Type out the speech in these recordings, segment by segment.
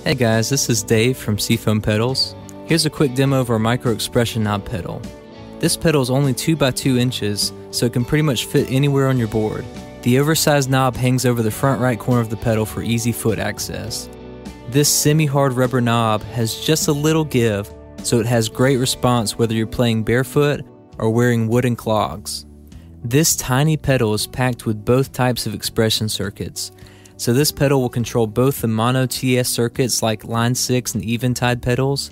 Hey guys, this is Dave from Seafoam Pedals. Here's a quick demo of our micro expression knob pedal. This pedal is only 2 by 2 inches, so it can pretty much fit anywhere on your board. The oversized knob hangs over the front right corner of the pedal for easy foot access. This semi-hard rubber knob has just a little give, so it has great response whether you're playing barefoot or wearing wooden clogs. This tiny pedal is packed with both types of expression circuits. So this pedal will control both the mono TS circuits like Line 6 and Eventide pedals,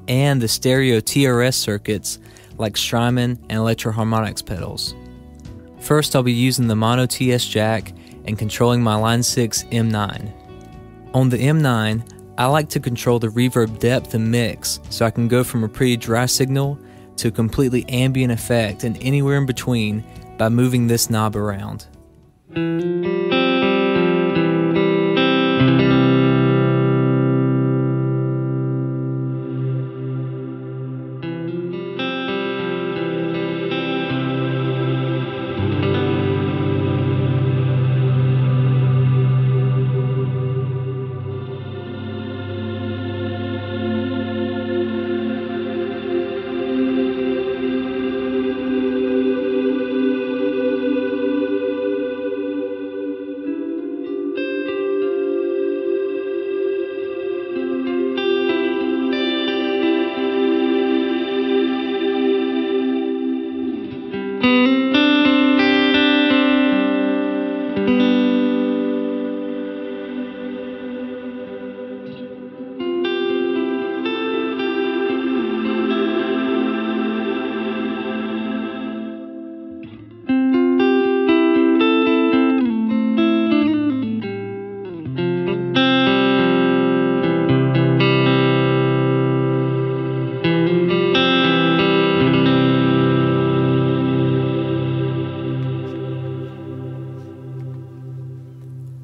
and the stereo TRS circuits like Strymon and Electro Harmonix pedals. First, I'll be using the mono TS jack and controlling my Line 6 M9. On the M9, I like to control the reverb depth and mix so I can go from a pretty dry signal to a completely ambient effect and anywhere in between by moving this knob around.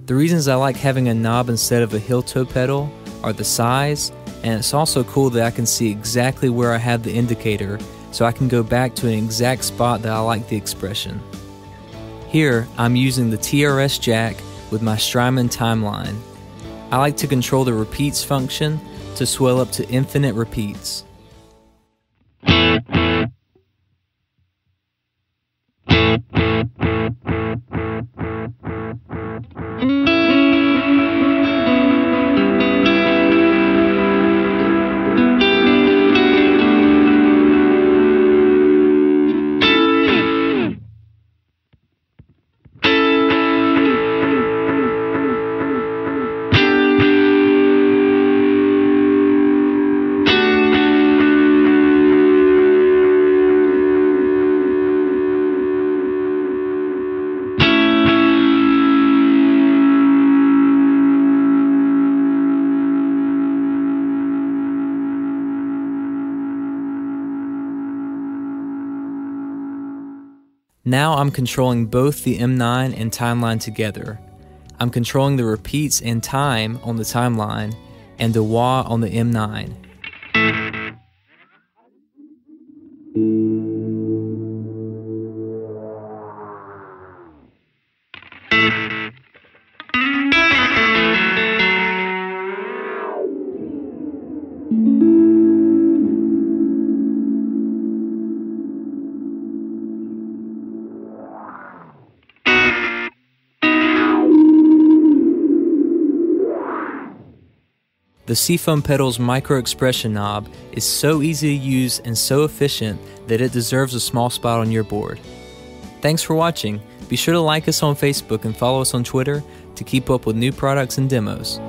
The reasons I like having a knob instead of a heel toe pedal are the size, and it's also cool that I can see exactly where I have the indicator, so I can go back to an exact spot that I like the expression. Here, I'm using the TRS jack with my Strymon timeline. I like to control the repeats function to swell up to infinite repeats. Now I'm controlling both the M9 and timeline together. I'm controlling the repeats and time on the timeline and the wah on the M9. The Seafoam pedal's micro expression knob is so easy to use and so efficient that it deserves a small spot on your board. Thanks for watching. Be sure to like us on Facebook and follow us on Twitter to keep up with new products and demos.